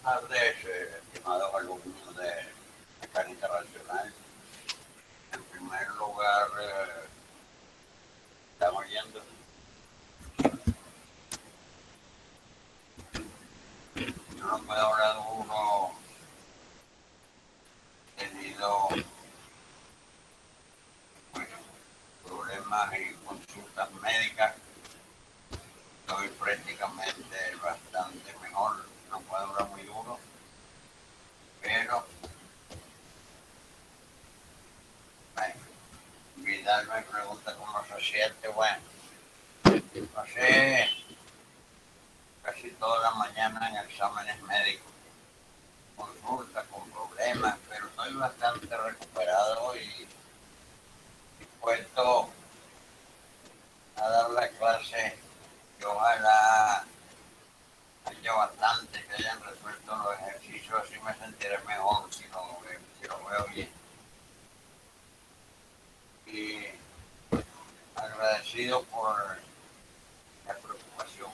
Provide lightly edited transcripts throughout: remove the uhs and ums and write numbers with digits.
tardes, estimados alumnos de Mecánica Racional. En primer lugar, ¿están oyendo? Yo no puedo hablar uno tenido pues, problemas y consultas médicas. Estoy prácticamente bastante mejor, no puedo hablar muy duro, pero bueno, Vidal me pregunta cómo se siente. Bueno, pasé casi toda la mañana en exámenes médicos, consultas con problemas, pero estoy bastante recuperado y dispuesto a dar la clase que ojalá haya bastante que hayan resuelto los ejercicios, así me sentiré mejor si lo veo bien. Y agradecido por la preocupación.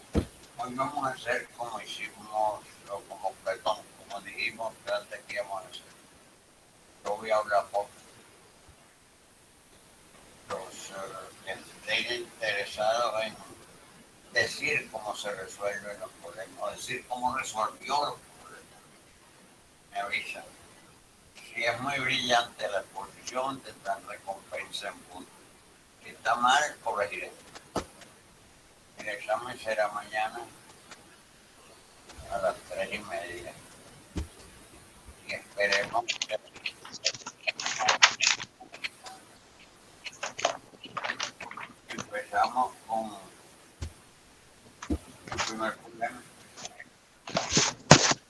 Hoy vamos a hacer como hicimos, o como dijimos que antes que íbamos a hacer. Yo voy a hablar poco. Los que estén interesados en decir cómo se resuelven los problemas, o decir cómo resolvió los problemas, me avisan. Si es muy brillante la exposición, tendrán recompensa en puntos. Si está mal, corregiré. El examen será mañana a las 3:30. Y esperemos que empezamos con el primer problema.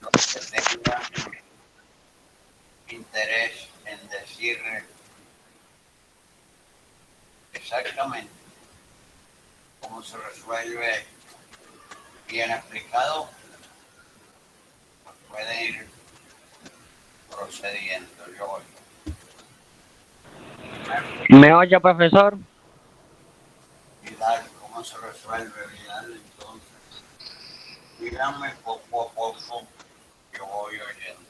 Los que tengan interés en decir exactamente cómo se resuelve bien explicado, pues puede ir procediendo. Yo voy. ¿Me oye, profesor? Vidal, ¿cómo se resuelve Vidal? Entonces, dígame poco a poco, yo voy oyendo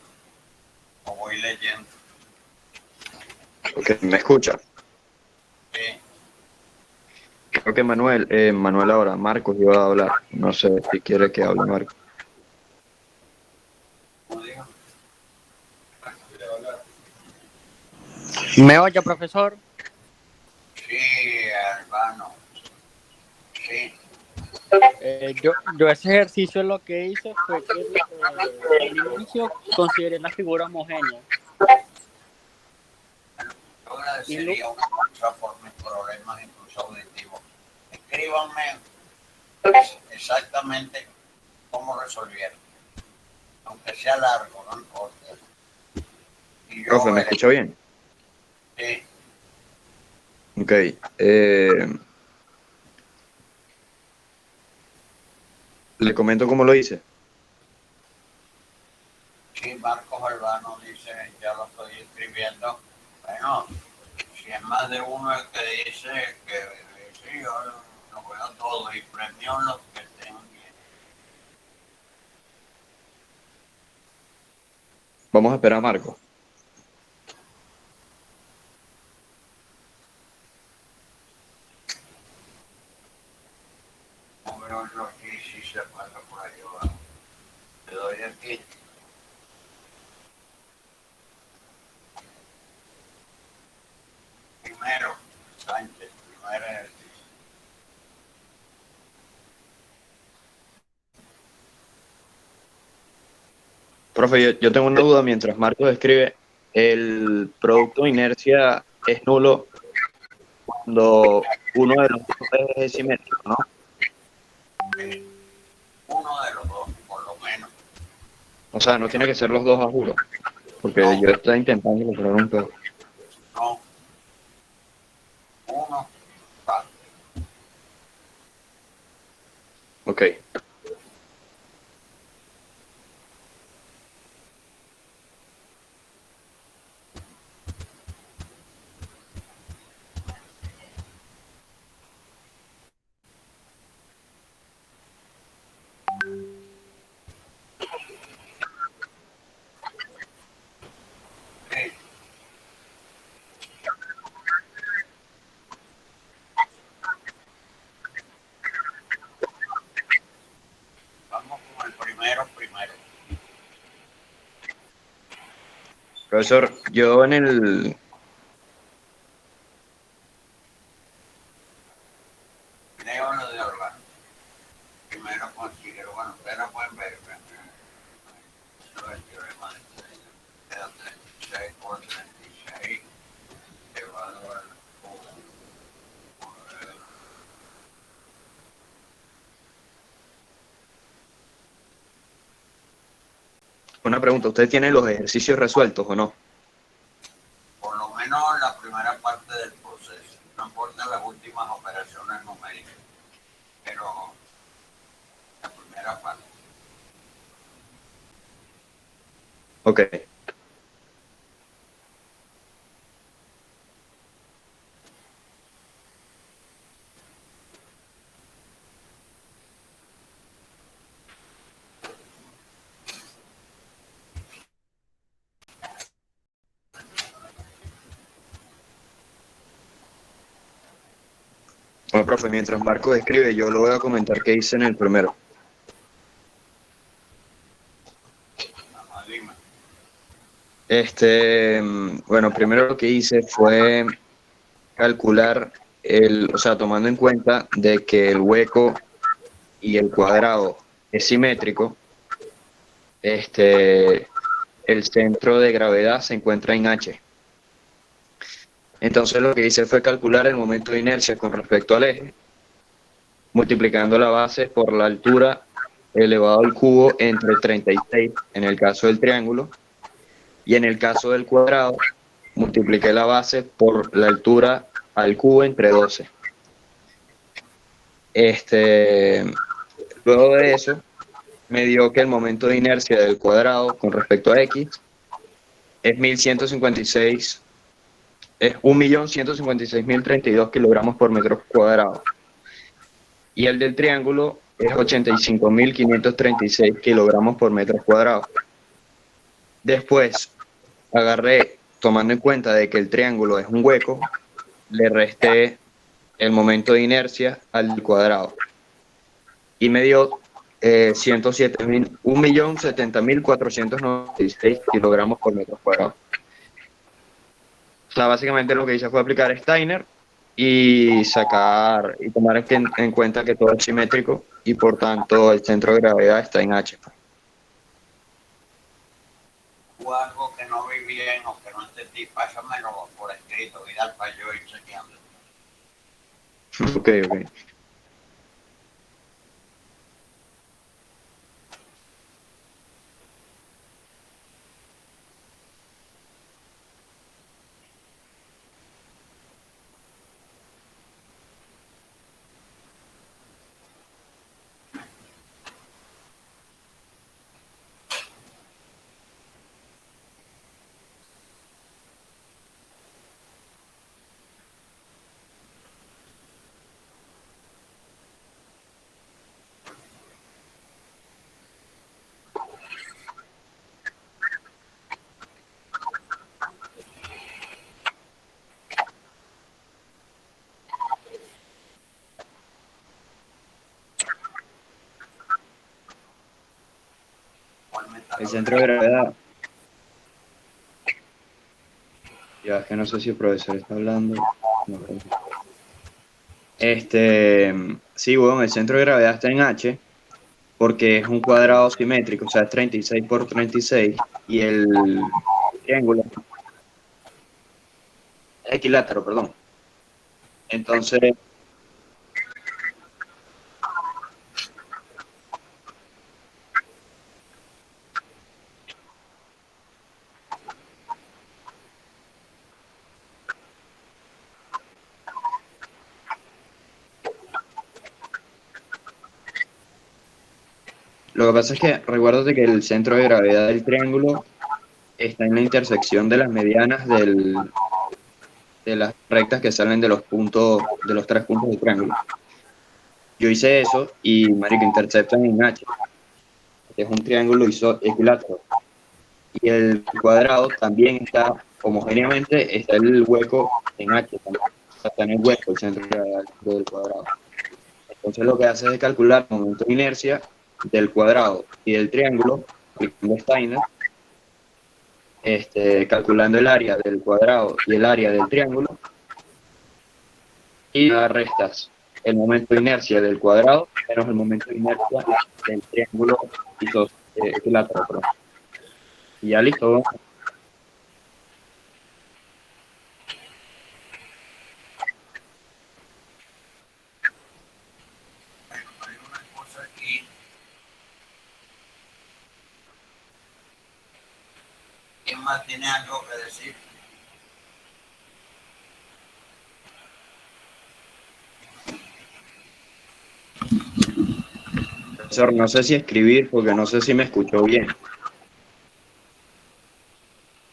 o voy leyendo. Ok, ¿me escucha? Sí. Creo que Manuel ahora, Marcos iba a hablar. No sé si quiere que hable Marcos. ¿Cómo digo? ¿Me oye, profesor? Sí, Albano. Sí. Yo ese ejercicio lo que hice fue que al inicio consideré la figura homogénea. Yo agradecería una cosa por mis problemas incluso auditivos. Escríbanme exactamente cómo resolvieron. Aunque sea largo, no importa. Y yo Profe, ¿me escucha bien? Sí. Ok. Le comento cómo lo hice. Sí, Marcos Albano dice, ya lo estoy escribiendo. Bueno, si es más de uno el que dice que sí, yo lo veo todo y premio los que estén bien. Vamos a esperar a Marcos. No veo yo aquí si se pasa por ahí abajo. Le doy aquí. Primero, Sánchez, primer ejercicio. Profe, yo tengo una duda mientras Marcos escribe. El producto de inercia es nulo cuando uno de los dos es simétrico, ¿no? Uno de los dos, por lo menos. O sea, no tiene que ser los dos a juro. Porque No, yo estoy intentando lograr un peor. no, uno, va. Ok. Profesor, yo en el... Leo lo de Orlando. Primero considero, bueno, ustedes lo pueden ver, eso es el teorema de los 36 por 36, elevado al Una pregunta, ¿usted tiene los ejercicios resueltos o no? por lo menos la primera parte del proceso, no importa las últimas operaciones numéricas, pero la primera parte. Ok. Bueno, profe, mientras Marco escribe, yo lo voy a comentar qué hice en el primero. Ajá, dime. Bueno, primero lo que hice fue calcular o sea, tomando en cuenta de que el hueco y el cuadrado es simétrico, el centro de gravedad se encuentra en H. Entonces lo que hice fue calcular el momento de inercia con respecto al eje, multiplicando la base por la altura elevado al cubo entre 36 en el caso del triángulo, y en el caso del cuadrado multipliqué la base por la altura al cubo entre 12. Luego de eso me dio que el momento de inercia del cuadrado con respecto a X es 1156, es 1.156.032 kilogramos por metro cuadrado. Y el del triángulo es 85.536 kilogramos por metro cuadrado. Después agarré, tomando en cuenta de que el triángulo es un hueco, le resté el momento de inercia al cuadrado. Y me dio 1.070.496 kilogramos por metro cuadrado. O sea, básicamente lo que hice fue aplicar Steiner y sacar y tomar en cuenta que todo es simétrico y por tanto el centro de gravedad está en H. Hubo algo que no vi bien o que no entendí, pásamelo por escrito, Vidal, para yo ir chequeando. Ok, ok. El centro de gravedad. Ya, es que no sé si el profesor está hablando. No, sí, bueno, el centro de gravedad está en H porque es un cuadrado simétrico, o sea, es 36 por 36 y el triángulo es equilátero, perdón. Entonces, lo que pasa es que recuérdate que el centro de gravedad del triángulo está en la intersección de las medianas de las rectas que salen de los puntos, de los tres puntos del triángulo. Yo hice eso y, marico, interceptan en H, que es un triángulo equilátero. Y el cuadrado también está, homogéneamente, está el hueco en H también. O sea, está en el hueco, el centro de gravedad del cuadrado. Entonces lo que hace es calcular el momento de inercia del cuadrado y del triángulo, aplicando Steiner, calculando el área del cuadrado y el área del triángulo, y restas el momento de inercia del cuadrado menos el momento de inercia del triángulo equilátero, perdón. Y ya listo. Bueno, hay una cosa aquí. ¿Quién más tiene algo que decir? Profesor, no sé si escribir porque no sé si me escuchó bien.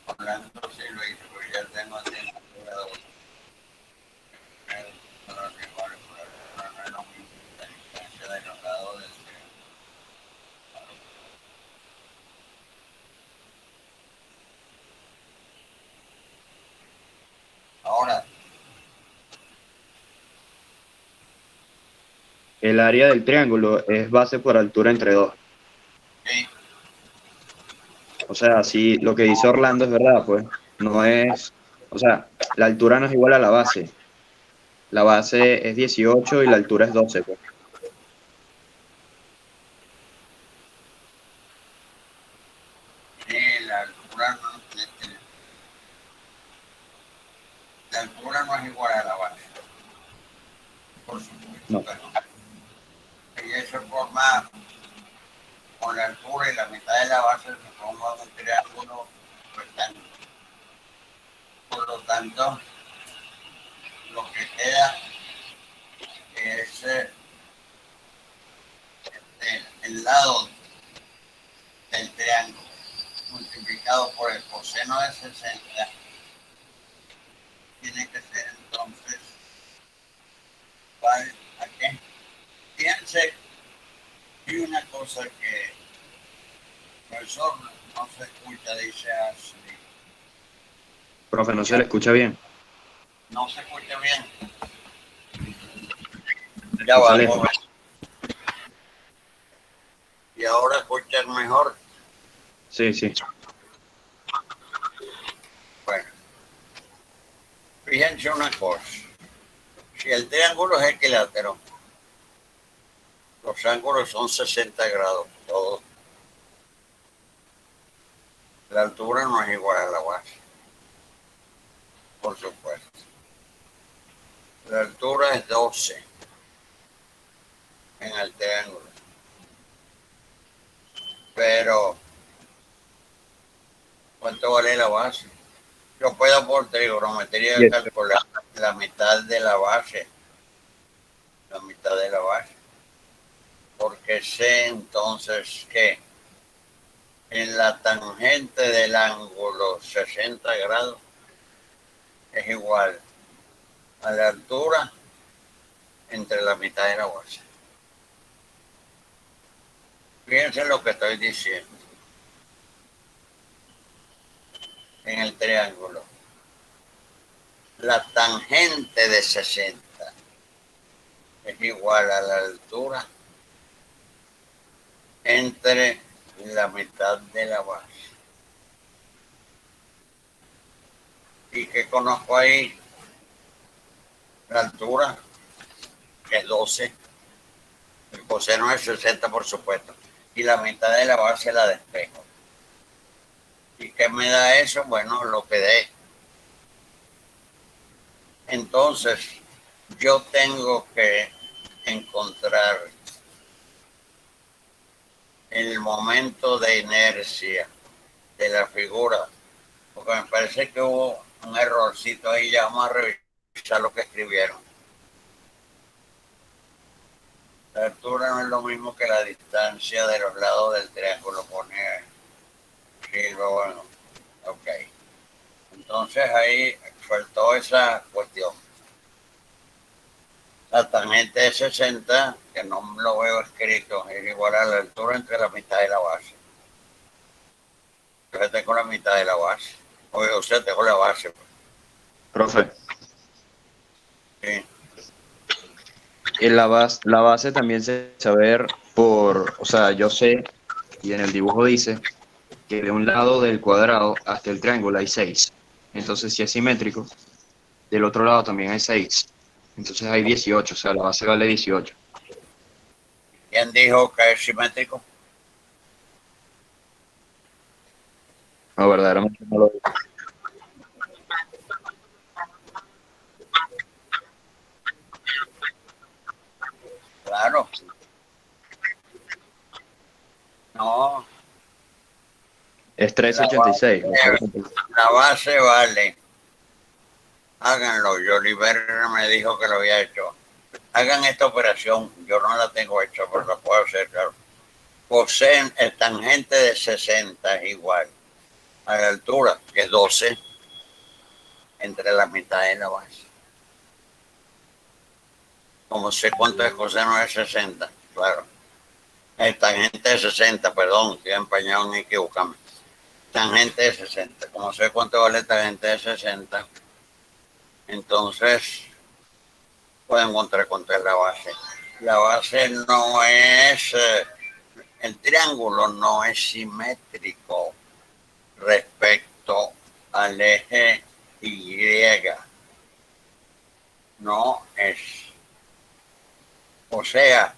Hablando sí lo hice, pero ya tengo tiempo. No es lo mismo la distancia de los lados del triángulo. Ahora, El área del triángulo es base por altura entre 2. sí, O sea, si lo que dice Orlando es verdad, pues no es, o sea, la altura no es igual a la base. La base es 18 y la altura es 12, pues. la altura no, la altura no es igual a la base, por supuesto No, que no. Y eso forma con la altura y la mitad de la base se forma un triángulo rectángulo. Por lo tanto, lo que queda es el lado del triángulo multiplicado por el coseno de 60 tiene que ser entonces igual a qué. Fíjense, hay una cosa que el profesor no se escucha, dice así. profe, no se le escucha bien. No se escucha bien. Se Ya escucha va, lejos. joven. Y ahora escuchan mejor. Sí, sí. Bueno, fíjense una cosa. Si el triángulo es equilátero, los ángulos son 60 grados, todos. La altura no es igual a la base, por supuesto. La altura es 12 en el triángulo. Pero, ¿cuánto vale la base? Yo puedo por trigonometría 10. calcular la mitad de la base. La mitad de la base. Porque sé entonces que en la tangente del ángulo 60 grados es igual a la altura entre la mitad de la base. Fíjense lo que estoy diciendo. En el triángulo, la tangente de 60 es igual a la altura entre la mitad de la base. ¿Y qué conozco ahí? La altura, que es 12, el coseno es 60, por supuesto, y la mitad de la base la despejo. ¿Y qué me da eso? Bueno, lo que dé. Entonces, yo tengo que encontrar el momento de inercia de la figura, porque me parece que hubo un errorcito ahí. Ya vamos a revisar lo que escribieron. La altura no es lo mismo que la distancia de los lados del triángulo, pone Silva. Bueno, ok. Entonces ahí faltó esa cuestión. La tangente de 60, que no lo veo escrito, es igual a la altura entre la mitad de la base. Yo tengo la mitad de la base. Oye, usted tengo la base. Profe, Sí. la base también se debe saber por, o sea, yo sé, y en el dibujo dice, que de un lado del cuadrado hasta el triángulo hay 6. Entonces, si es simétrico, del otro lado también hay 6. Entonces hay 18, o sea, la base vale 18. ¿Quién dijo que es simétrico? No, verdaderamente no lo digo. Claro. No, Es 1386. la base vale. Háganlo. Joliver me dijo que lo había hecho. Hagan esta operación. Yo no la tengo hecha, pero la puedo hacer, claro. Poseen el tangente de 60 es igual a la altura, que es 12, entre la mitad y la base. Como sé cuánto es coseno de 60, claro. El tangente de 60, perdón, estoy empañado en equivocarme. Tangente de 60, como sé cuánto vale el tangente de 60, entonces puedo encontrar cuánto es la base. La base no es, el triángulo no es simétrico respecto al eje Y. No es. O sea,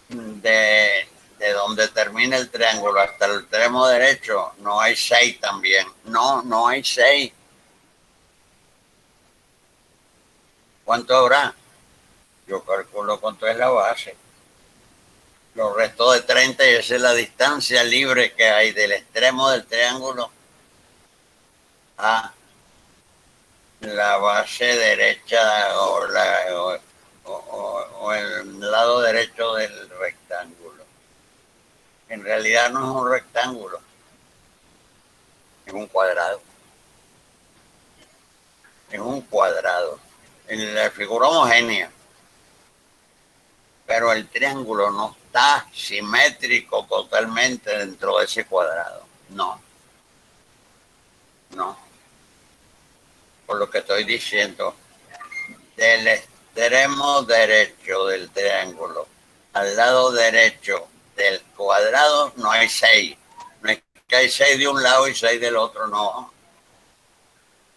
de donde termina el triángulo hasta el extremo derecho, no hay 6 también. No, no hay 6. ¿Cuánto habrá? Yo calculo cuánto es la base. Los restos de 30 y esa es la distancia libre que hay del extremo del triángulo a la base derecha o el lado derecho del rectángulo. En realidad no es un rectángulo, es un cuadrado. Es un cuadrado. En la figura homogénea. Pero el triángulo no está simétrico totalmente dentro de ese cuadrado. No. No. Por lo que estoy diciendo, del extremo derecho del triángulo al lado derecho del cuadrado no hay 6. No es que hay 6 de un lado y 6 del otro, no.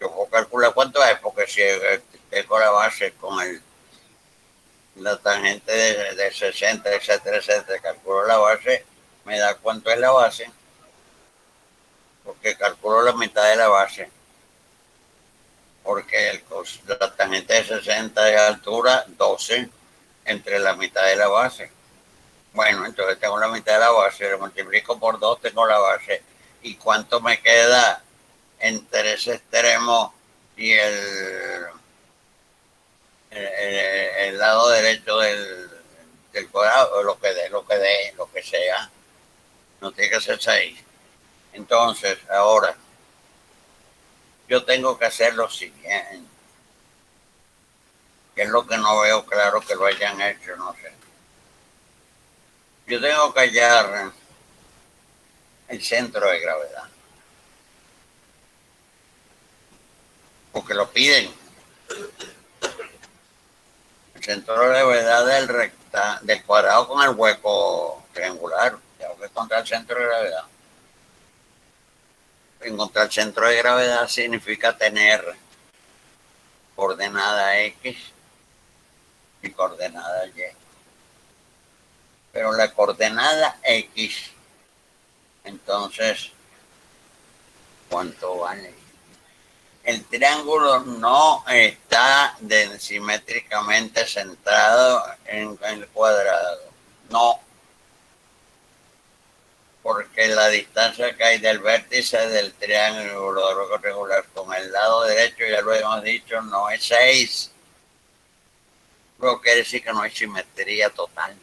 Yo puedo calcular cuánto es, porque si tengo la base con la tangente de 60, etcétera, etcétera, calculo la base, me da cuánto es la base, porque calculo la mitad de la base, porque la tangente de 60 es altura 12 entre la mitad de la base. Bueno, entonces tengo la mitad de la base, lo multiplico por 2, tengo la base. ¿Y cuánto me queda entre ese extremo y el lado derecho del cuadrado? Lo que dé, lo que sea. No tiene que ser 6. Entonces, ahora, yo tengo que hacer lo siguiente, que es lo que no veo claro que lo hayan hecho, no sé. Yo tengo que hallar el centro de gravedad, porque lo piden. El centro de gravedad del cuadrado con el hueco triangular. Tengo que encontrar el centro de gravedad. Encontrar el centro de gravedad significa tener coordenada X y coordenada Y. Pero la coordenada X, entonces, ¿cuánto vale? El triángulo no está simétricamente centrado en el cuadrado. No. Porque la distancia que hay del vértice del triángulo rectangular con el lado derecho, ya lo hemos dicho, no es 6. Lo que quiere decir que no hay simetría total.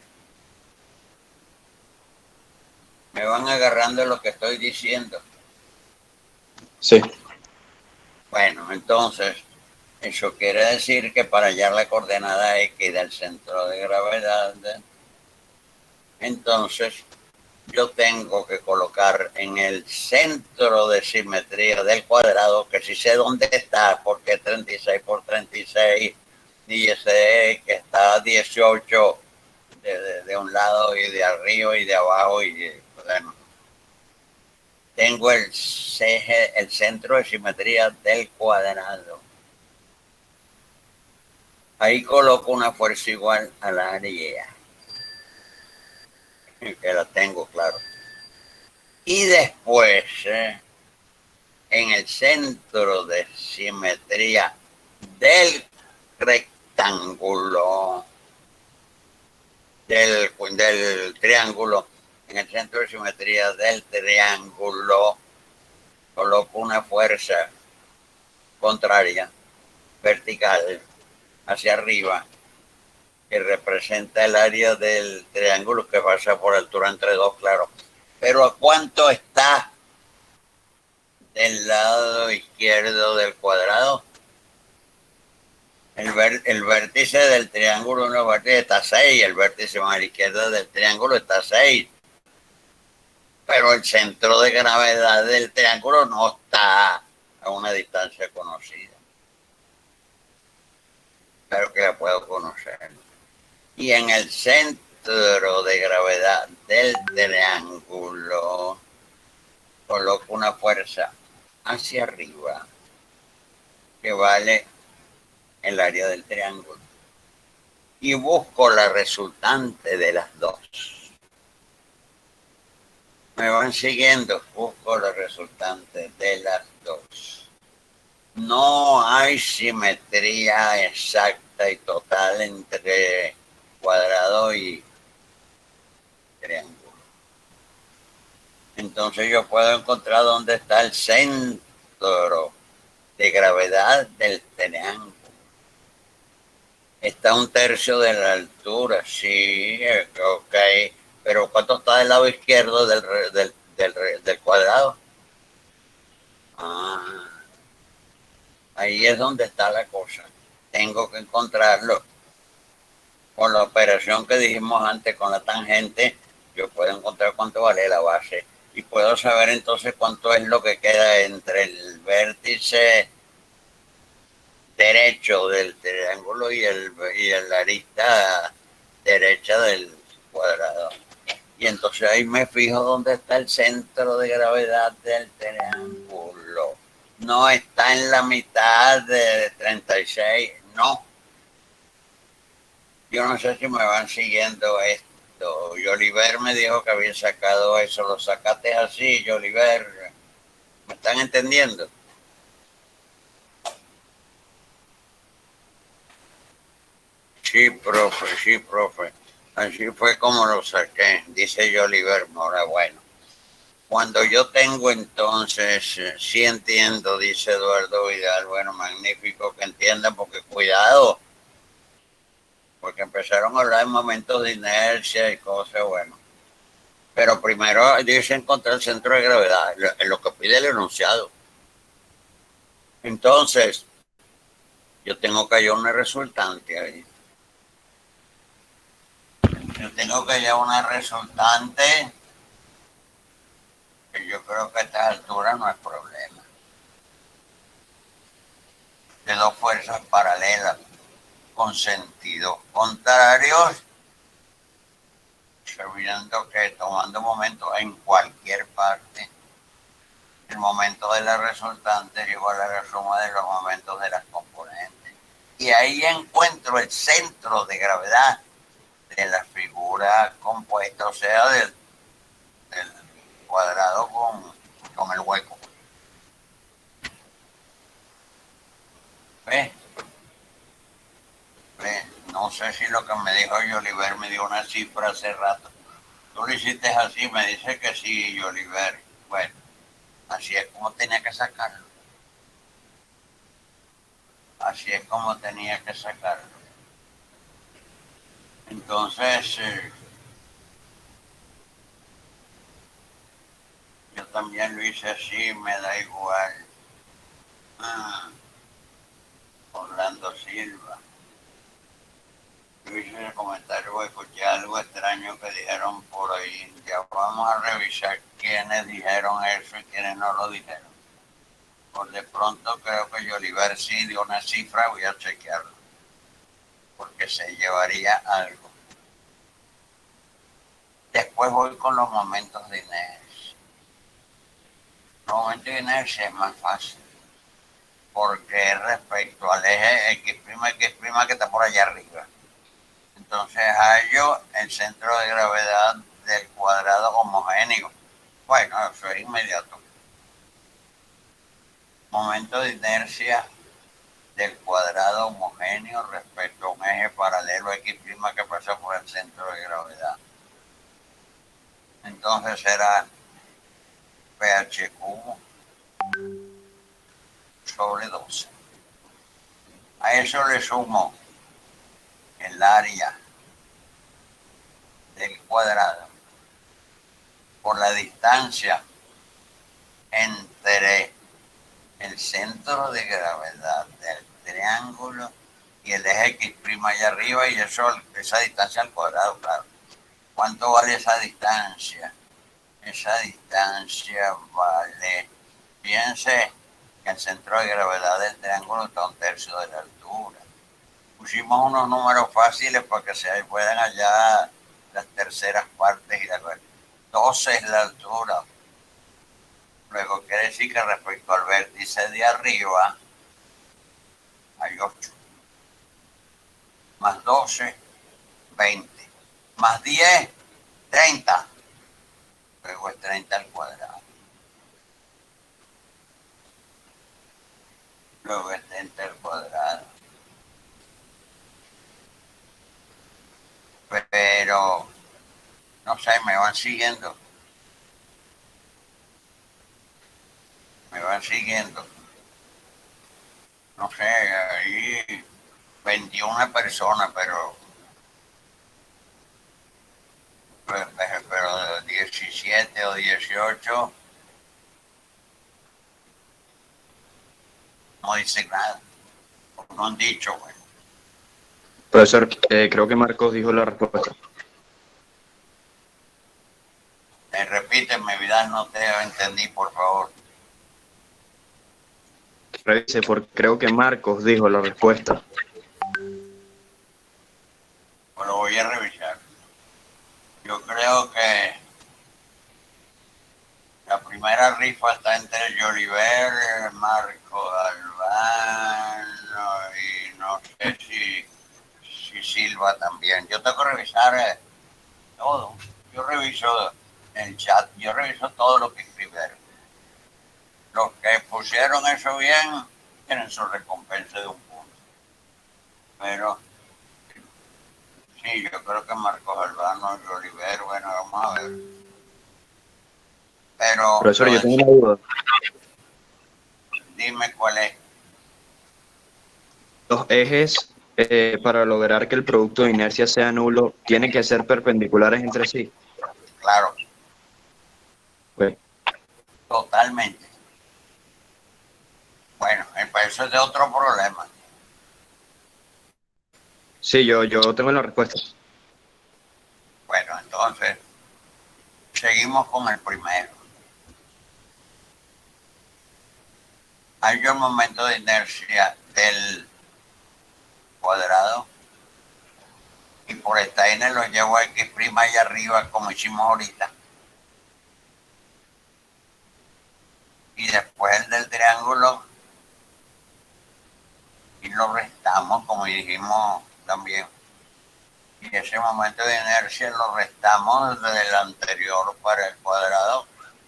Me van agarrando lo que estoy diciendo. Sí. Bueno, entonces, eso quiere decir que para hallar la coordenada X del centro de gravedad, entonces yo tengo que colocar en el centro de simetría del cuadrado, que sí sé dónde está, porque es 36 por 36, y sé que está 18 de un lado y de arriba y de abajo, y bueno, tengo el centro de simetría del cuadrado. Ahí coloco una fuerza igual al área, que la tengo, claro. Y después, en el centro de simetría del rectángulo, del triángulo, en el centro de simetría del triángulo, coloco una fuerza contraria, vertical, hacia arriba, que representa el área del triángulo que pasa por altura entre dos, claro. Pero ¿a cuánto está del lado izquierdo del cuadrado? El vértice del triángulo, no, vértice está 6, el vértice más a la izquierda del triángulo está 6. Pero el centro de gravedad del triángulo no está a una distancia conocida, pero que la puedo conocer. Y en el centro de gravedad del triángulo coloco una fuerza hacia arriba que vale el área del triángulo. Y busco la resultante de las dos. Me van siguiendo, busco la resultante de las dos. No hay simetría exacta y total entre cuadrado y triángulo. Entonces yo puedo encontrar dónde está el centro de gravedad del triángulo. Está 1/3 de la altura, sí, ok. Pero ¿cuánto está del lado izquierdo del cuadrado? Ah, ahí es donde está la cosa. Tengo que encontrarlo. Con la operación que dijimos antes, con la tangente, yo puedo encontrar cuánto vale la base. Y puedo saber entonces cuánto es lo que queda entre el vértice derecho del triángulo y la arista derecha del cuadrado. Y entonces ahí me fijo dónde está el centro de gravedad del triángulo. No está en la mitad de 36, no. Yo no sé si me van siguiendo esto. Joliver me dijo que había sacado eso. Lo sacaste así, Joliver. ¿Me están entendiendo? Sí, profe, sí, profe. Así fue como lo saqué, dice Joliver Mora. Bueno, cuando yo tengo entonces, sí entiendo, dice Eduardo Vidal. Bueno, magnífico que entiendan, porque cuidado, porque empezaron a hablar en momentos de inercia y cosas, bueno. Pero primero dice encontrar el centro de gravedad, en lo que pide el enunciado. Entonces, yo tengo que hallar una resultante ahí. Yo tengo que hallar una resultante que yo creo que a esta altura no es problema. De dos fuerzas paralelas con sentidos contrarios, sabiendo que tomando momentos en cualquier parte, el momento de la resultante es igual a la suma de los momentos de las componentes. Y ahí encuentro el centro de gravedad de la figura compuesta, o sea, del cuadrado con el hueco. ¿Ves? ¿Ves? No sé si lo que me dijo Joliver me dio una cifra hace rato. Tú lo hiciste así, me dice que sí, Joliver. Bueno, así es como tenía que sacarlo. Así es como tenía que sacarlo. Entonces, yo también lo hice así, me da igual. Orlando Silva. Yo hice el comentario, escuché algo extraño que dijeron por ahí. Ya vamos a revisar quiénes dijeron eso y quiénes no lo dijeron. Por de pronto creo que Joliver sí dio una cifra, voy a chequearlo, porque se llevaría algo. Después voy con los momentos de Inés. El momento de inercia es más fácil, porque es respecto al eje X', que está por allá arriba. Entonces hallo el centro de gravedad del cuadrado homogéneo. Bueno, eso es inmediato. Momento de inercia del cuadrado homogéneo respecto a un eje paralelo X' que pasa por el centro de gravedad. Entonces será pH cubo sobre 12. A eso le sumo el área del cuadrado por la distancia entre el centro de gravedad del triángulo y el eje X' allá arriba, y eso, esa distancia al cuadrado, claro. ¿Cuánto vale esa distancia? Esa distancia vale, piense que el centro de gravedad del triángulo está a 1/3 de la altura. Pusimos unos números fáciles para que se puedan hallar las terceras partes y la 12 es la altura. Luego quiere decir que respecto al vértice de arriba hay 8. Más 12, 20. Más 10, 30. Luego es 30 al cuadrado. Luego es 30 al cuadrado. Pero, no sé, me van siguiendo. Me van siguiendo. No sé, ahí 21 personas, pero 17 o 18 no dicen nada. No han dicho, bueno. Profesor, creo que Marcos dijo la respuesta. Repíteme, Vidal, no te entendí, por favor. Revise, porque creo que Marcos dijo la respuesta. Lo voy a revisar. Yo creo que la primera rifa está entre Joliver, Marco Albano y no sé si Silva también. Yo tengo que revisar todo. Yo reviso el chat, yo reviso todo lo que escribieron. Los que pusieron eso bien tienen su recompensa de un punto. Pero sí, yo creo que Marcos Albano y Oliver, bueno, vamos a ver. Pero Profesor, yo tengo una duda. dime cuál es. Los ejes, para lograr que el producto de inercia sea nulo, tienen que ser perpendiculares entre sí. Claro, Pues, totalmente. Bueno, eso es de otro problema. sí, yo tengo la respuesta. Bueno, entonces, seguimos con el primero. Hay un momento de inercia del cuadrado y por esta n lo llevo a X' allá arriba como hicimos ahorita. Y después el del triángulo y lo restamos como dijimos también. Y ese momento de inercia lo restamos del anterior para el cuadrado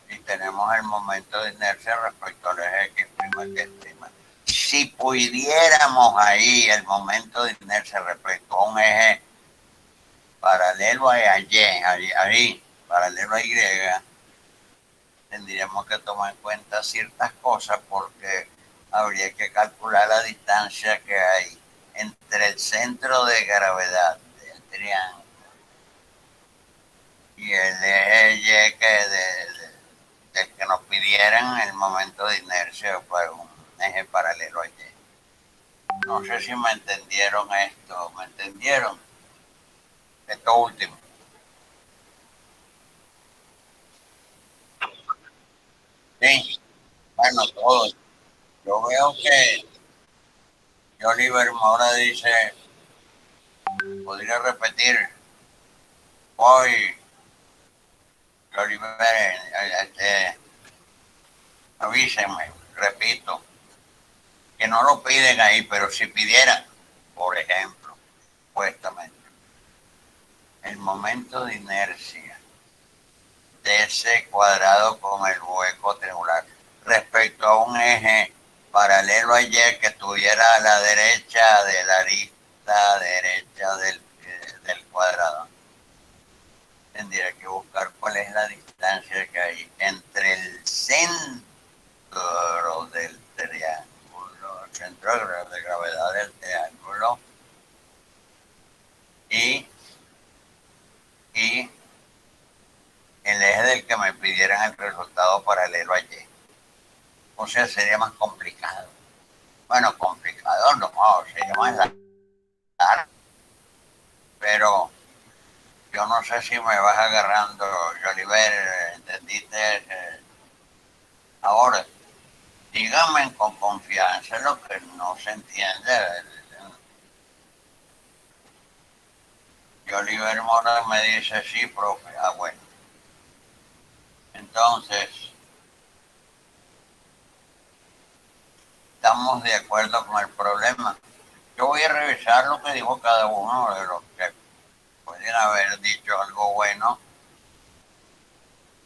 y tenemos el momento de inercia respecto al eje X' que estima. Si pudiéramos ahí el momento de inercia respecto a un eje paralelo a Y, ahí, paralelo a Y, tendríamos que tomar en cuenta ciertas cosas porque habría que calcular la distancia que hay entre el centro de gravedad del triángulo y el eje Y del que nos pidieran el momento de inercia para un eje paralelo a Y. No sé si me entendieron esto, ¿me entendieron? Esto último. Sí, bueno, todo. Yo veo que Oliver Mora dice, podría repetir, hoy, Oliver, avísenme, repito, que no lo piden ahí, pero si pidieran, por ejemplo, supuestamente, el momento de inercia de ese cuadrado con el hueco triangular respecto a un eje paralelo a Y que estuviera a la derecha de la arista derecha del cuadrado. Tendría que buscar cuál es la distancia que hay entre el centro del triángulo, el centro de gravedad del triángulo y el eje del que me pidieran el resultado paralelo a Y. O sea, sería más complicado. Bueno, complicado no, sería más largo. Pero yo no sé si me vas agarrando, Joliver, ¿entendiste? Ahora, dígame con confianza lo que no se entiende. Joliver Mora me dice, sí, profe. Ah, bueno. Entonces, estamos de acuerdo con el problema. Yo voy a revisar lo que dijo cada uno de los que pueden haber dicho algo bueno.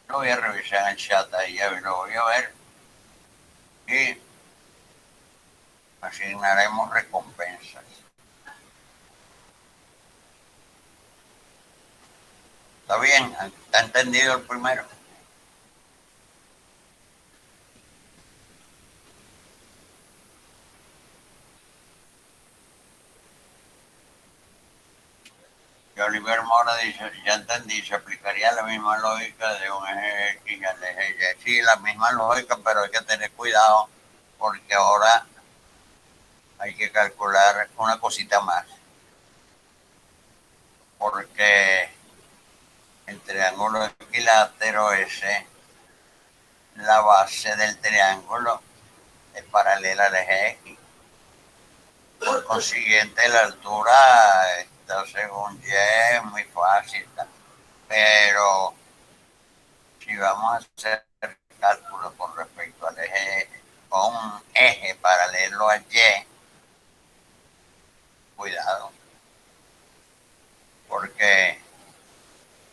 Lo voy a revisar en el chat ahí, lo voy a ver y asignaremos recompensas. ¿Está bien? ¿Está entendido el primero? Y Oliver Mora dice, ya entendí, se aplicaría la misma lógica de un eje X al eje Y. Sí, la misma lógica, pero hay que tener cuidado porque ahora hay que calcular una cosita más. Porque el triángulo equilátero ese, la base del triángulo es paralela al eje X. Por consiguiente, la altura está según Y es muy fácil. Pero si vamos a hacer cálculos con respecto al eje, con un eje paralelo a Y, cuidado. Porque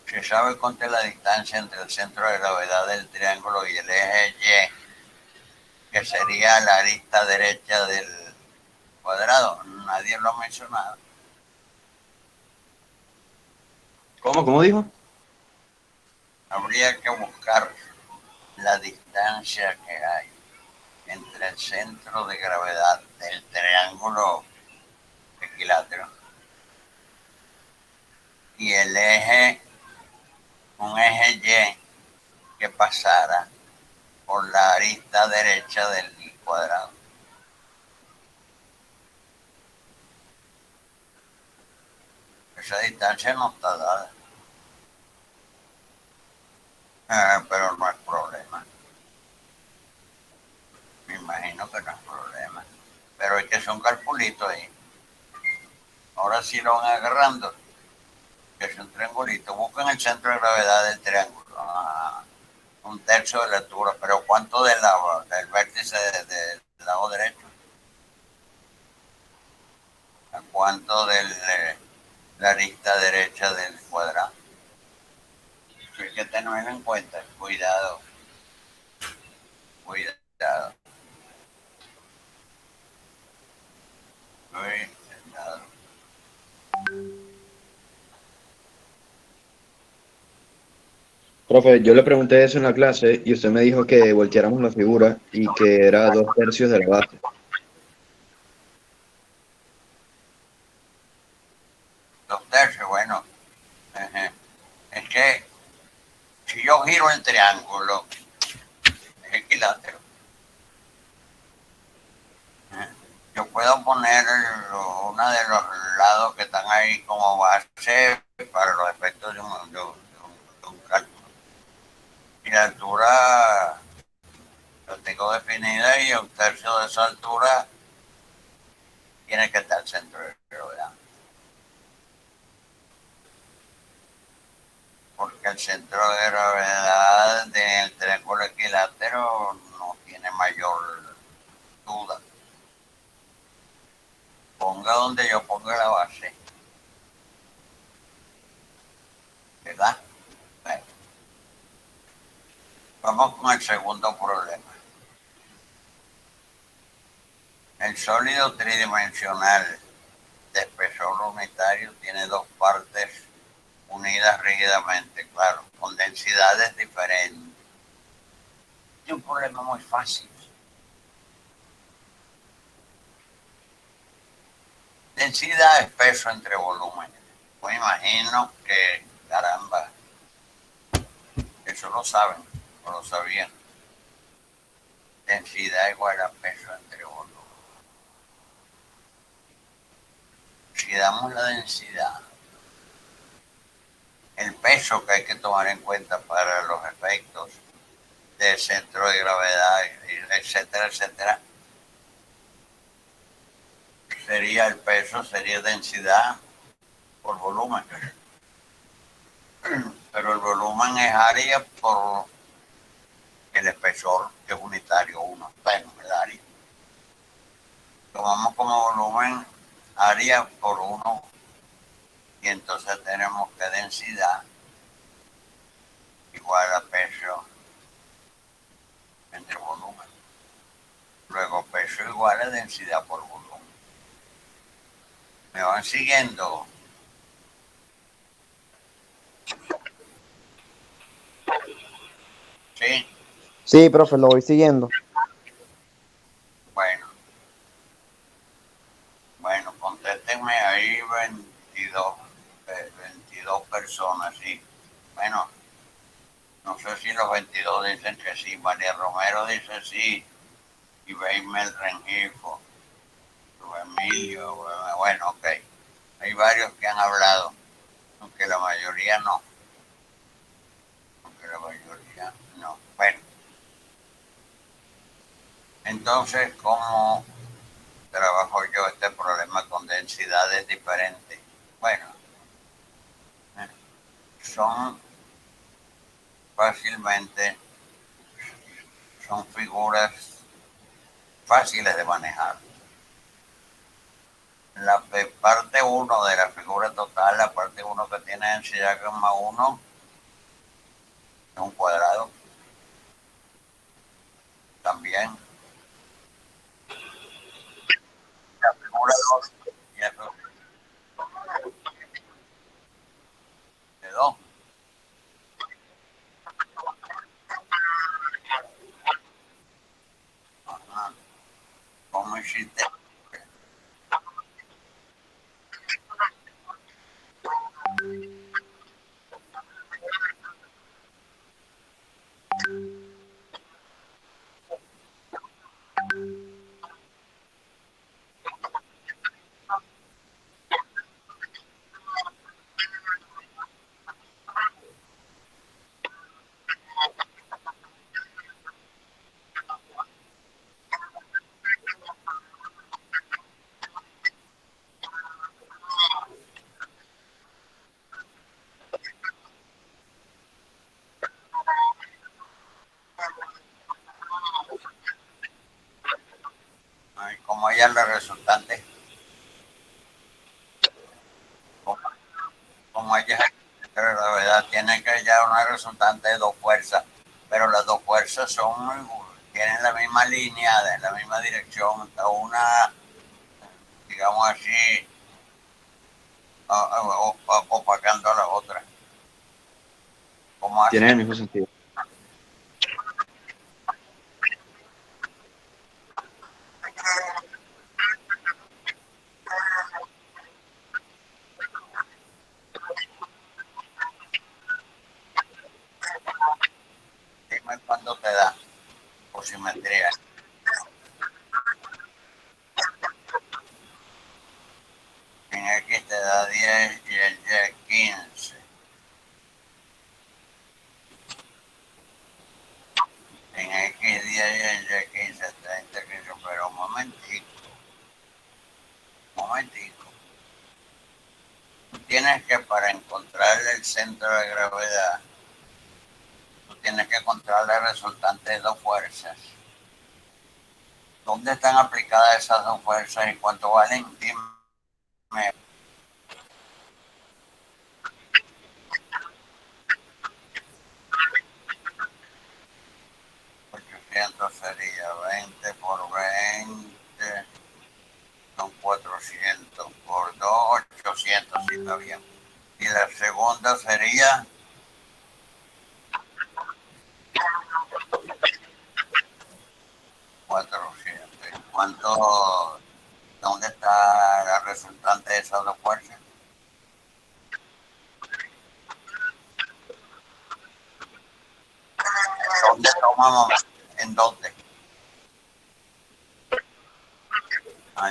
se sabe cuánto es la distancia entre el centro de gravedad del triángulo y el eje Y, que sería la arista derecha del cuadrado. Nadie lo ha mencionado. ¿Cómo dijo? Habría que buscar la distancia que hay entre el centro de gravedad del triángulo equilátero y el eje, un eje Y que pasara por la arista derecha del cuadrado. Esa distancia no está dada. Pero no es problema. Me imagino que no es problema. Pero hay que hacer un calculito ahí. Ahora sí lo van agarrando. Que es un triangulito. Busquen el centro de gravedad del triángulo. Un tercio de la altura. Pero ¿cuánto del vértice del lado derecho? ¿A cuánto de la arista derecha del cuadrado? Hay que tenerlo en cuenta. Cuidado. Cuidado. Cuidado. Profe, yo le pregunté eso en la clase y usted me dijo que volteáramos la figura y que era 2/3 de la base. 2/3, bueno. Es que si yo giro el triángulo, es equilátero. Yo puedo poner uno de los lados que están ahí como base para los efectos de un cálculo. Y la altura la tengo definida y un tercio de esa altura tiene que estar al centro de gravedad. Porque el centro de gravedad del triángulo equilátero no tiene es donde yo pongo la base, ¿verdad? Bueno, vamos con el segundo problema. El sólido tridimensional de espesor unitario tiene dos partes unidas rígidamente, claro, con densidades diferentes. Es un problema muy fácil. Densidad es peso entre volúmenes. Pues imagino que, caramba, eso lo saben, o lo sabían. Densidad igual a peso entre volúmenes. Si damos la densidad, el peso que hay que tomar en cuenta para los efectos del centro de gravedad, etcétera, etcétera, sería el peso, sería densidad por volumen. Pero el volumen es área por el espesor, que es unitario 1, bueno, el área. Tomamos como volumen área por 1 y entonces tenemos que densidad igual a peso entre volumen. Luego peso igual a densidad por volumen. ¿Me van siguiendo? ¿Sí? Sí, profe, lo voy siguiendo. Bueno, contéstenme ahí 22 personas, sí. Bueno, no sé si los 22 dicen que sí. María Romero dice sí. Y Weimel Rengifo. Emilio, bueno, ok. Hay varios que han hablado, aunque la mayoría no. Bueno, entonces, ¿cómo trabajo yo este problema con densidades diferentes? Bueno, son fácilmente, son figuras fáciles de manejar. La parte 1 de la figura total, la parte 1 que tiene densidad gamma 1, es un cuadrado. También la figura 2 y la figura de 2. Ajá. ¿Cómo hiciste? Como ella es la resultante, como, como ella es la gravedad, tiene que hallar una resultante de dos fuerzas, pero las dos fuerzas tienen la misma línea, en la misma dirección, una, digamos así, opacando a la otra. ¿Cómo Tiene el hacen? mismo sentido. Dime cuándo te da, por simetría. En X te da 10 y en Y 15. En X 10 y en Y 15, 30, 15, pero un momentico. Tienes que, para encontrar el centro de gravedad, tú tienes que encontrar la resultante de dos fuerzas. ¿Dónde están aplicadas esas dos fuerzas y cuánto valen? Dime. me 800 sería 20 por 20, son 400 por 2, 800, sí está bien. Y la segunda sería 400. ¿Cuánto, dónde está la resultante de esas dos fuerzas? ¿Dónde tomamos? ¿En dónde?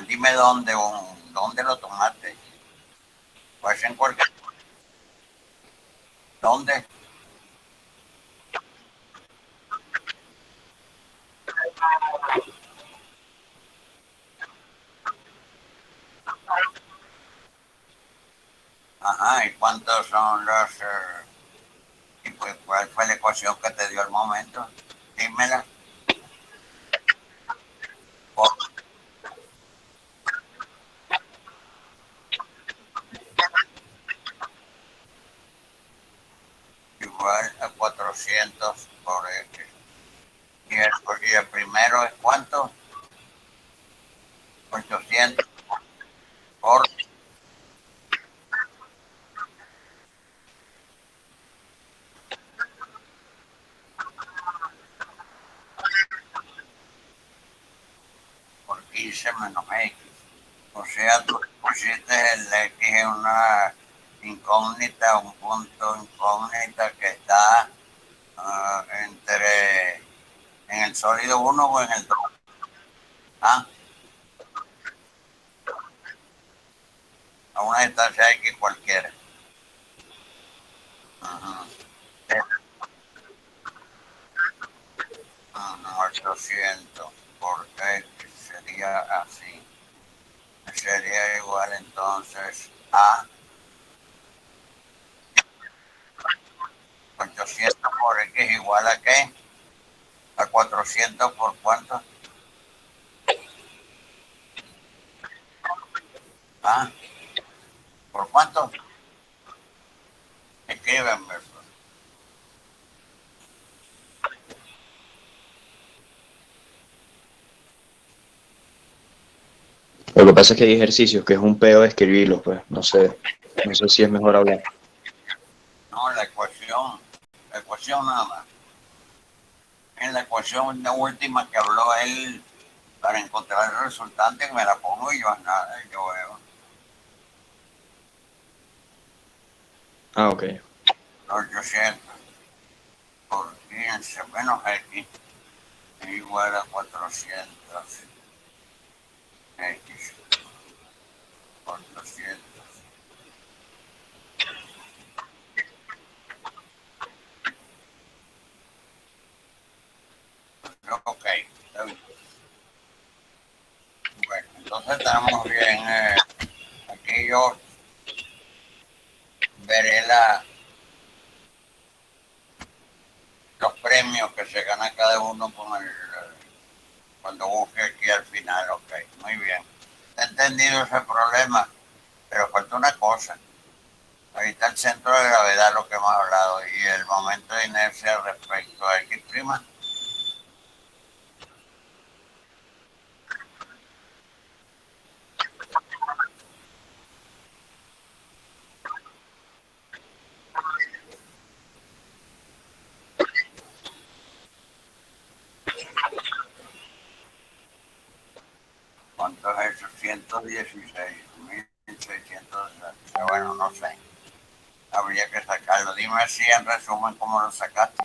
Dime dónde lo tomaste. Pues en cualquier. ¿Dónde? Ajá, ¿y cuántos son los... y pues, cuál fue la ecuación que te dio el momento? Dímela. Por igual a 400 por X. Y el primero es ¿cuánto? 800 por... por 15 menos X. O sea, tú pusiste el X en una incógnita, un punto incógnita que está entre en el sólido 1 o en el 2. ¿Ah? A una distancia X cualquiera. Ajá. 800 por X sería así. Sería igual entonces a 800 por X igual a qué? A 400 por cuánto? ¿Ah? ¿Por cuánto? Escríbenme. Lo que pasa es que hay ejercicios que es un pedo de escribirlos, pues, no sé si es mejor hablar. No, la ecuación nada más. En la ecuación última que habló él para encontrar el resultante, me la pongo y yo nada, yo veo. Ah, ok. 800 por 15 menos X es igual a 400 X por 200. Ok, está bien. Bueno, entonces estamos bien. Aquí yo veré los premios que se gana cada uno cuando busque aquí al final. Ok, muy bien. He entendido ese problema, pero falta una cosa. Ahí está el centro de gravedad, lo que hemos hablado, y el momento de inercia respecto a X'. ¿Cuánto es eso? 116.600. Bueno, no sé. Habría que sacarlo. Dime si en resumen cómo lo sacaste.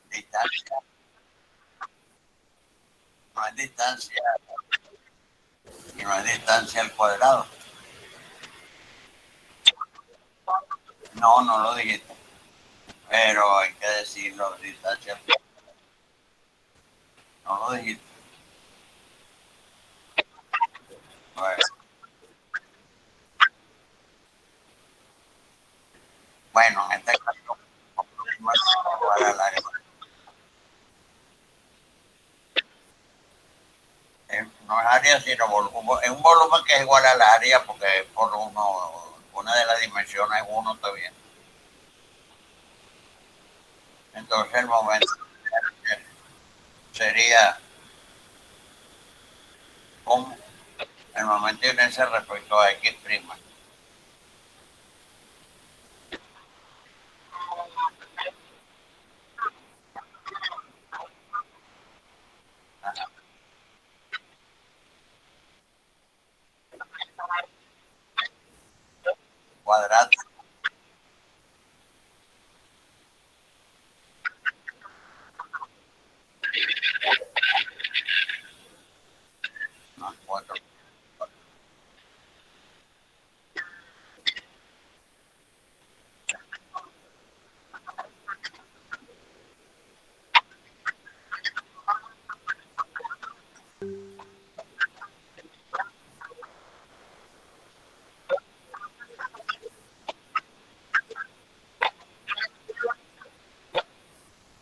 Distancia. No es distancia. Y no es distancia al cuadrado. No, no lo dijiste. pero hay que decirlo, distancia. No lo dijiste. Bueno, en este caso, igual al área. No es área, sino volumen. Es un volumen que es igual al área porque por una de las dimensiones uno está bien. Entonces el momento sería como el momento de inercia respecto a X prima. Cuadrado. No, 4.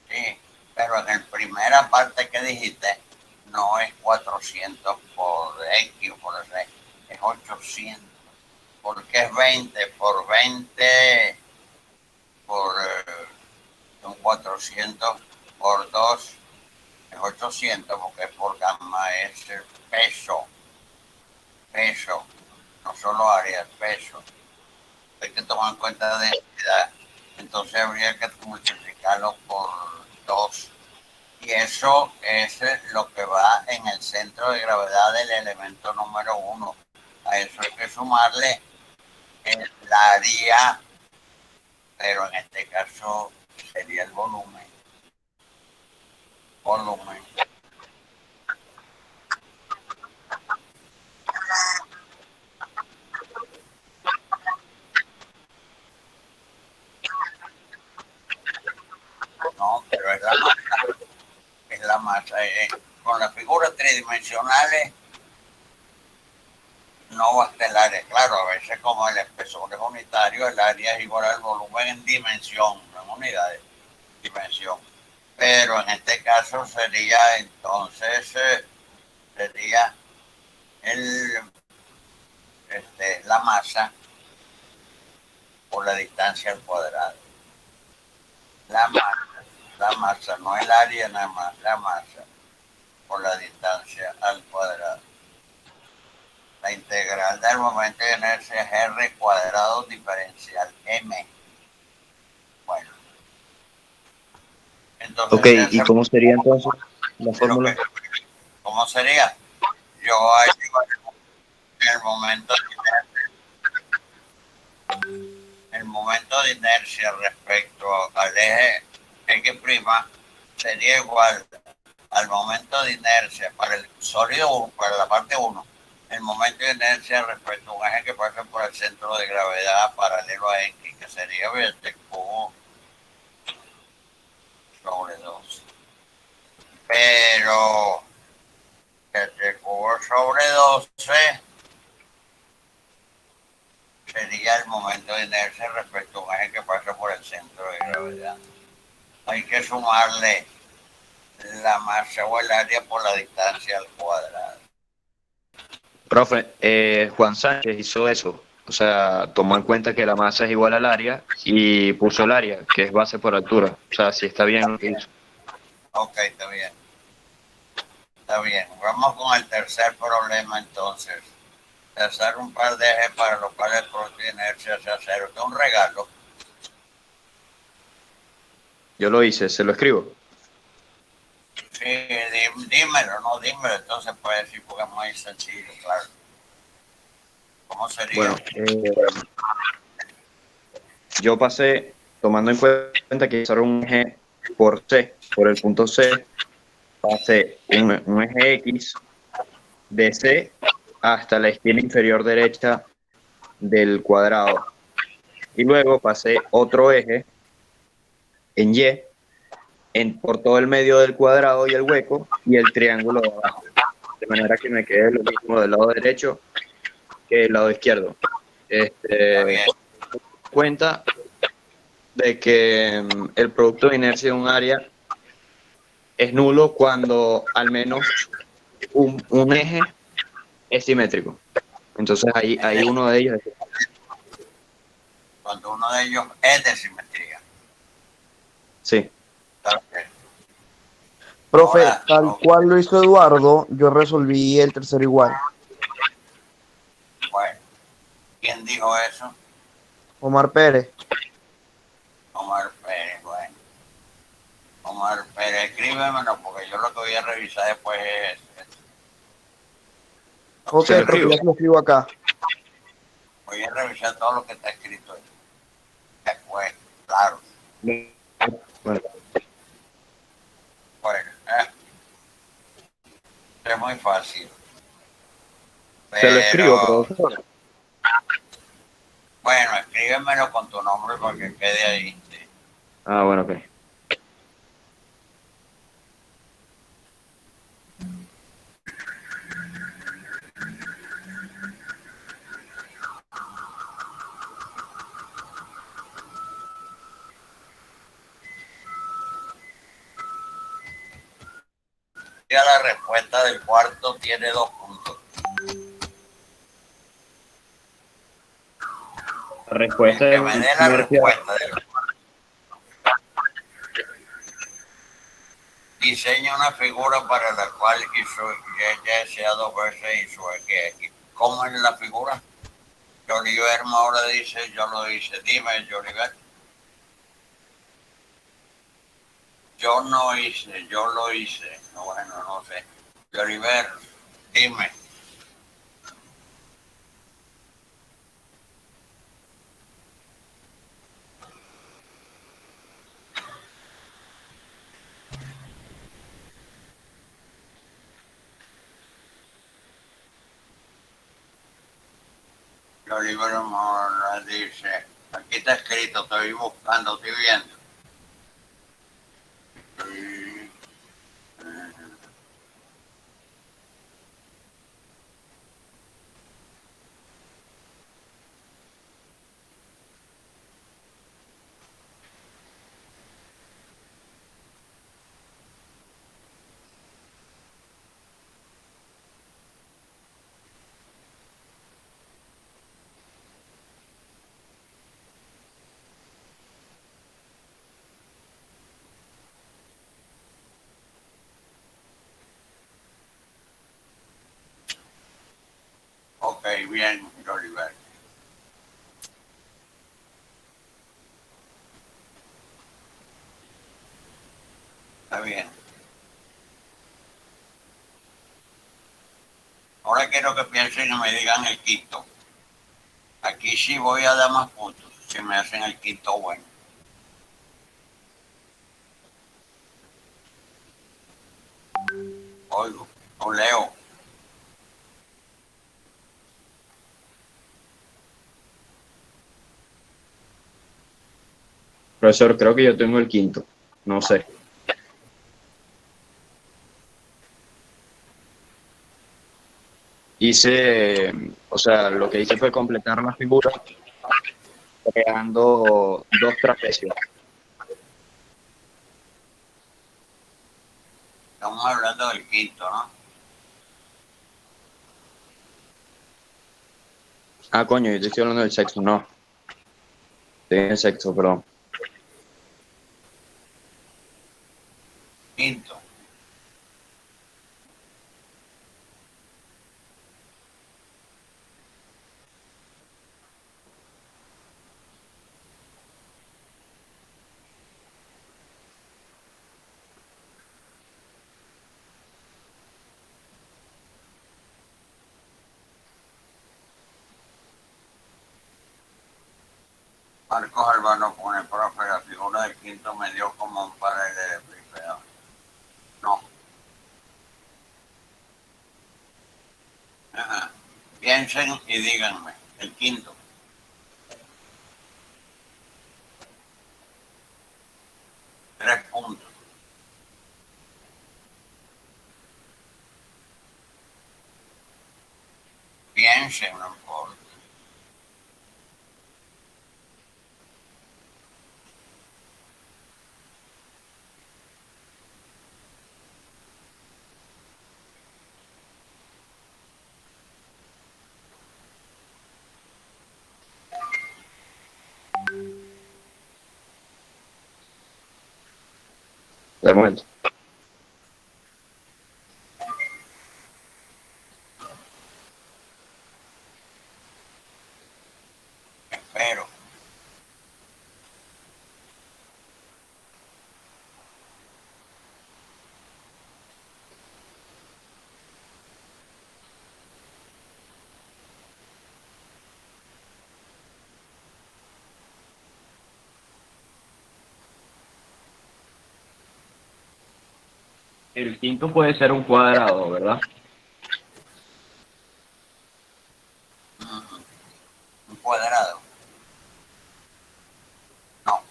Sí, pero en la primera parte que dijiste no es 400 por X o por R, es 800. Porque es 20 por 20 por son 400 por 2 es 800 porque por gamma es el peso, no solo área, peso. Hay que tomar en cuenta densidad. Entonces habría que multiplicarlo por 2. Y eso es lo que va en el centro de gravedad del elemento número 1. A eso hay que sumarle el área, pero en este caso sería el volumen. No, pero es la masa. Con las figuras tridimensionales no va a estar el área. Claro, a veces como el espesor es unitario, el área es igual al volumen en dimensión, no en unidades, dimensión. Pero en este caso sería entonces, sería la masa por la distancia al cuadrado. La masa, no el área nada más, la masa por la distancia al cuadrado. La integral del momento de inercia es R cuadrado diferencial M. Bueno. Entonces, Ok, ¿y cómo sería entonces la fórmula? ¿Cómo sería? Yo ahí digo el momento de inercia respecto al eje X' sería igual al momento de inercia para el sólido 1, para la parte 1, el momento de inercia respecto a un eje que pasa por el centro de gravedad paralelo a X, que sería este cubo sobre 2. Pero este cubo sobre 12 sería el momento de inercia respecto a un eje que pasa por el centro de gravedad. Hay que sumarle la masa o el área por la distancia al cuadrado. Profe, Juan Sánchez hizo eso, o sea, tomó en cuenta que la masa es igual al área y puso el área, que es base por altura. O sea, si está bien lo que hizo. Ok, está bien. Está bien. Vamos con el tercer problema entonces. Trazar un par de ejes para los cuales el producto de inercia sea cero. Es un regalo. Yo lo hice, se lo escribo. Sí, dímelo, entonces puede decir porque es muy sencillo, claro. ¿Cómo sería? Bueno, yo pasé, tomando en cuenta que usar un eje por C, por el punto C, pasé un eje X de C hasta la esquina inferior derecha del cuadrado. Y luego pasé otro eje en Y, por todo el medio del cuadrado y el hueco y el triángulo de abajo. De manera que me quede lo mismo del lado derecho que del lado izquierdo. Está bien. Cuenta de que el producto de inercia de un área es nulo cuando al menos un eje es simétrico. Entonces ahí uno de ellos es... Cuando uno de ellos es de simetría. Sí. Está bien. Profe, Ahora, tal cual lo hizo Eduardo, yo resolví el tercero igual. bueno, ¿quién dijo eso? Omar Pérez. Omar Pérez, bueno. Omar Pérez, escríbemelo porque yo lo que voy a revisar después es Ok, Se lo profe, escribo. ya se lo escribo acá. voy a revisar todo lo que está escrito ahí. Después, claro. Bueno, Bueno, es muy fácil. se lo escribo, Pero, profesor. bueno, escríbemelo con tu nombre para que quede ahí. Sí. Ah, bueno, ok. Ya la respuesta del cuarto tiene 2 puntos. La respuesta El que es me dé la inercia. respuesta del diseña una figura para la cual hizo Y sea 2 veces hizo X. ¿Cómo es la figura? Joliver ahora dice, yo lo hice. Dime, Joliver. Yo no hice, yo lo hice. No, bueno, no sé. Joliver, dime. Joliver ahora dice, aquí está escrito, estoy buscando, estoy viendo. Sí. Ok, bien, Joliver. Está bien. Ahora quiero que piensen y me digan el quinto. Aquí sí voy a dar más puntos si me hacen el quinto bueno. Oigo, o leo. Profesor, creo que yo tengo el quinto. No sé. Hice, o sea, lo que hice fue completar la figura creando 2 trapecios. Estamos hablando del quinto, ¿no? Ah, coño, yo te estoy hablando del sexto, no. Estoy en el sexto, perdón. Quinto. Marcos Albano pone, profe, la figura del quinto me dio como un paralelepípedo. No. Ajá. Piensen y díganme. El quinto. piense, no importa. De momento. Espero. El quinto puede ser un cuadrado, ¿verdad? Un cuadrado. No.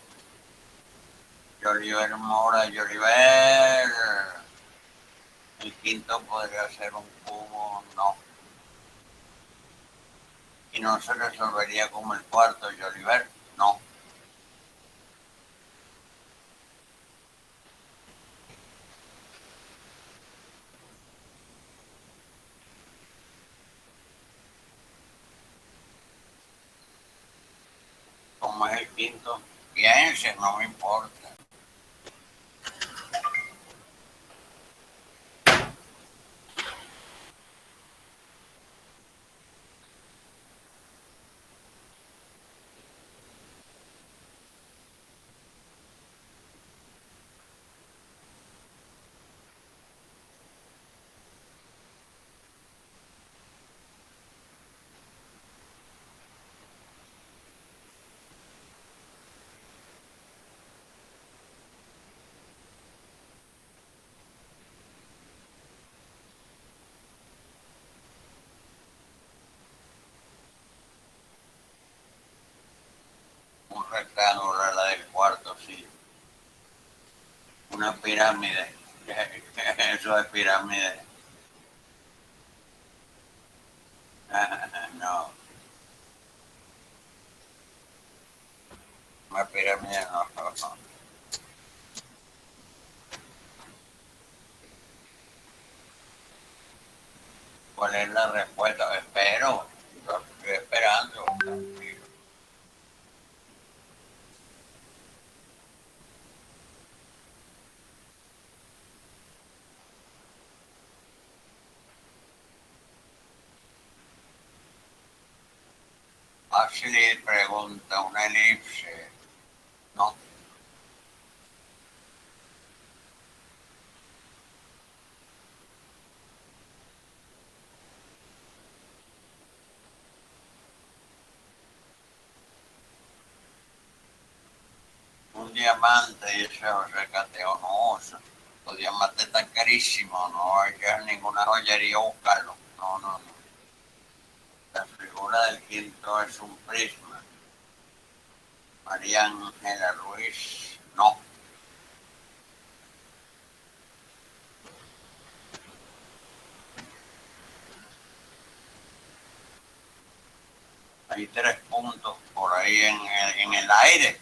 Joliver Mora, Joliver. El quinto podría ser un cubo, no. Y no se resolvería como el cuarto, Joliver, no. Como es el quinto, piense, no me importa. Un rectángulo a la del cuarto, sí. Una pirámide. Eso es pirámide. No, una pirámide no. ¿Cuál es la respuesta? Espero. Estoy esperando. Tranquilo. Ashley pregunta, una elipse. No. Un diamante, y ese José Cateo, no, los diamantes están carísimos, no hay que ir a ninguna joyería a buscarlo. No, no, no. La figura del quinto es un prisma. María Ángela Ruiz, no. Hay 3 puntos por ahí en el aire.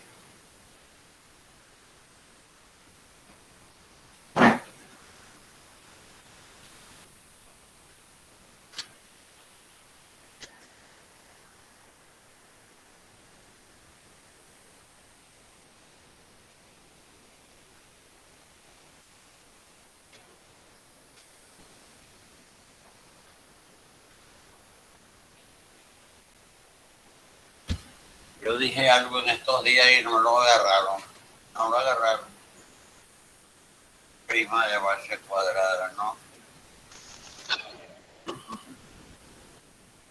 Yo dije algo en estos días y no lo agarraron. No lo agarraron. Prima de base cuadrada, ¿no?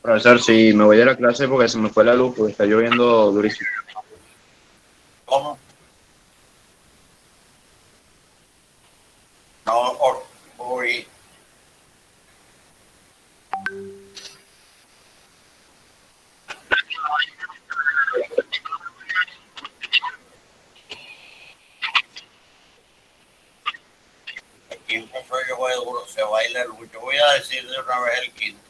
Profesor, si me voy de la clase porque se me fue la luz, porque está lloviendo durísimo. ¿Cómo? No, uy. El quinto soy yo, voy duro, se baila el. Yo voy a decir de una vez el quinto.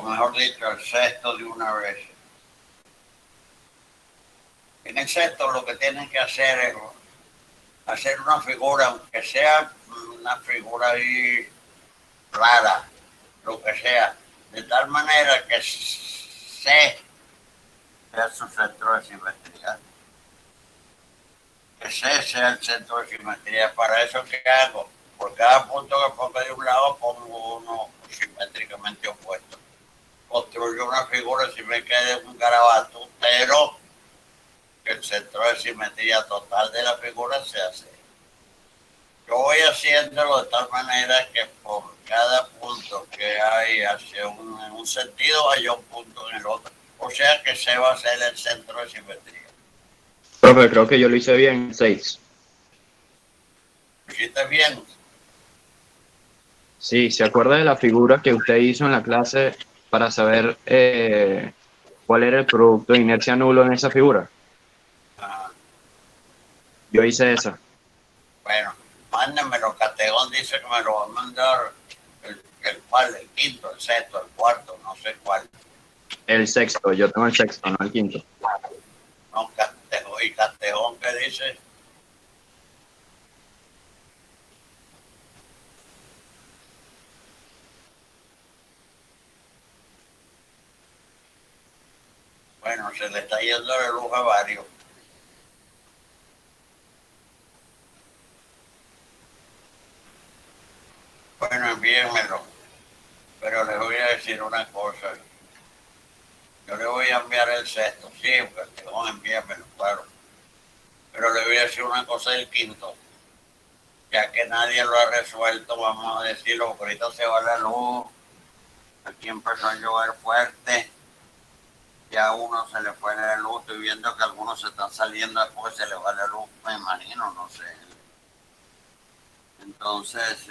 o mejor dicho, el sexto de una vez. En el sexto lo que tienen que hacer es hacer una figura, aunque sea una figura ahí rara, lo que sea, de tal manera que C sea su centro de simetría. Que C sea el centro de simetría. Para eso, ¿qué hago? Por cada punto que ponga de un lado, pongo uno simétricamente opuesto. Construyo una figura, si me queda un garabato, pero que el centro de simetría total de la figura sea C. Yo voy haciéndolo de tal manera que por cada punto que hay hacia un sentido, haya un punto en el otro. O sea que C va a ser el centro de simetría. Profe, creo que yo lo hice bien, 6. ¿Lo hiciste bien? Sí, ¿se acuerda de la figura que usted hizo en la clase para saber cuál era el producto de inercia nulo en esa figura? Ah, Yo hice esa. bueno, mándenmelo. Categón dice que me lo va a mandar el quinto, el sexto, el cuarto, no sé cuál. El sexto, yo tengo el sexto, no el quinto. No, Categón. ¿Y Categón qué dice? Bueno, se le está yendo la luz a varios. Bueno, envíenmelo. Pero les voy a decir una cosa. Yo le voy a enviar el sexto, sí, Categón, envíenmelo, claro. Pero le voy a decir una cosa del quinto. Ya que nadie lo ha resuelto, vamos a decirlo, porque ahorita se va la luz. Aquí empezó a llover fuerte. Ya a uno se le fue la luz. Estoy viendo que algunos se están saliendo después se le va la luz, me imagino, no sé. Entonces,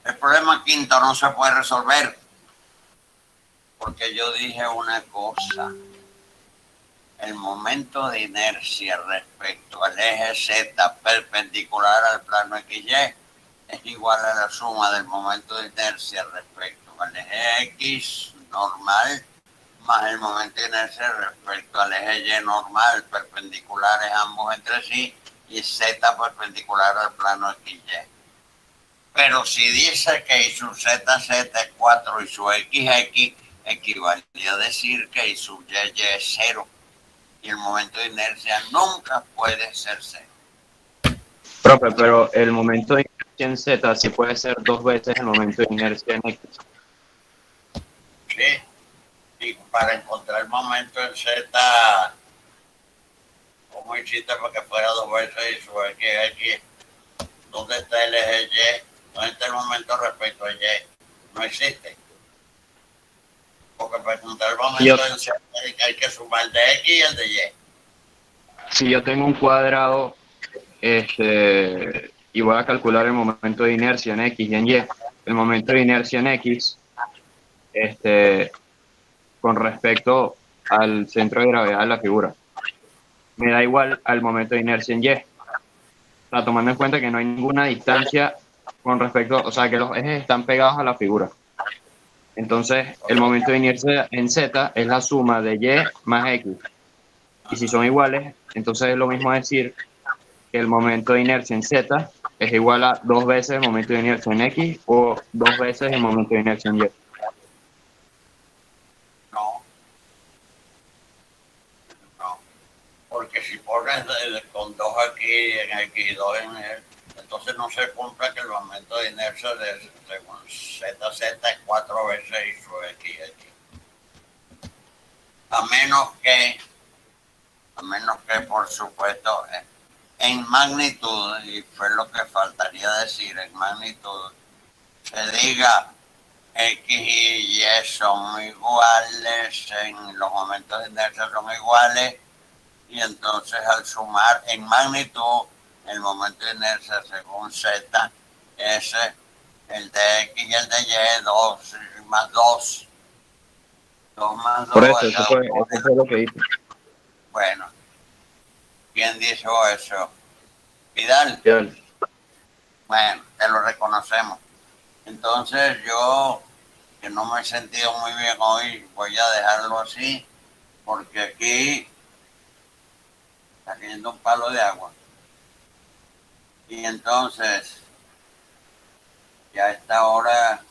el problema quinto no se puede resolver. Porque yo dije una cosa. El momento de inercia respecto al eje Z perpendicular al plano XY es igual a la suma del momento de inercia respecto al eje X normal más el momento de inercia respecto al eje Y normal, perpendiculares ambos entre sí, y Z perpendicular al plano XY. Pero si dice que y su ZZ es 4 y su XX, equivalía a decir que y su YY es 0. Y el momento de inercia nunca puede ser cero. Profe, pero el momento de inercia en Z sí puede ser 2 veces el momento de inercia en X. ¿Sí? Y para encontrar el momento en Z, ¿cómo hiciste para que fuera 2 veces y su X? ¿Dónde está el eje Y? ¿Dónde está el momento respecto a Y? No existe. Porque para encontrar el momento en Z hay que sumar el de X y el de Y. Si yo tengo un cuadrado y voy a calcular el momento de inercia en X y en Y, el momento de inercia en X, con respecto al centro de gravedad de la figura, me da igual al momento de inercia en Y. O sea, tomando en cuenta que no hay ninguna distancia con respecto, o sea, que los ejes están pegados a la figura. Entonces, el momento de inercia en Z es la suma de Y más X. Y si son iguales, entonces es lo mismo decir que el momento de inercia en Z es igual a 2 veces el momento de inercia en X o 2 veces el momento de inercia en Y. No, no. Porque si pones con 2 aquí en X y 2 en él, entonces no se cumple que el momento de inercia de según ZZ es 4 veces y su XX. A menos que por supuesto, en magnitud, y fue lo que faltaría decir, en magnitud, se diga X y Y son iguales, en los momentos de inercia son iguales, y entonces al sumar en magnitud el momento de inercia según Z es el de X y el de Y, 2 más 2. 2 más 2 Por eso, es eso fue lo que hice. bueno. ¿Quién dijo eso? Vidal. Bien. Bueno, te lo reconocemos. Entonces yo, que no me he sentido muy bien hoy, voy a dejarlo así, porque aquí está cayendo un palo de agua. Y entonces, ya a esta hora,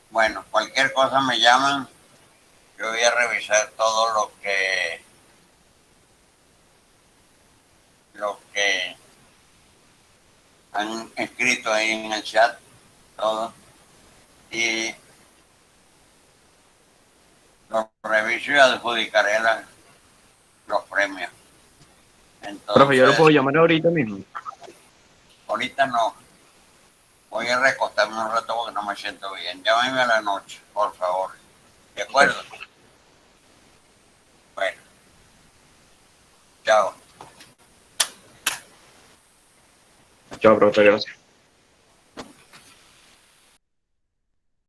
bueno, cualquier cosa me llaman, yo voy a revisar todo lo que han escrito ahí en el chat, todo, y lo reviso y adjudicaré los premios. Profe, yo lo puedo Entonces, llamar ahorita mismo. ahorita no, voy a recostarme un rato porque no me siento bien. Llámame a la noche, por favor. ¿De acuerdo? Bueno, chao. Chao, profe, gracias.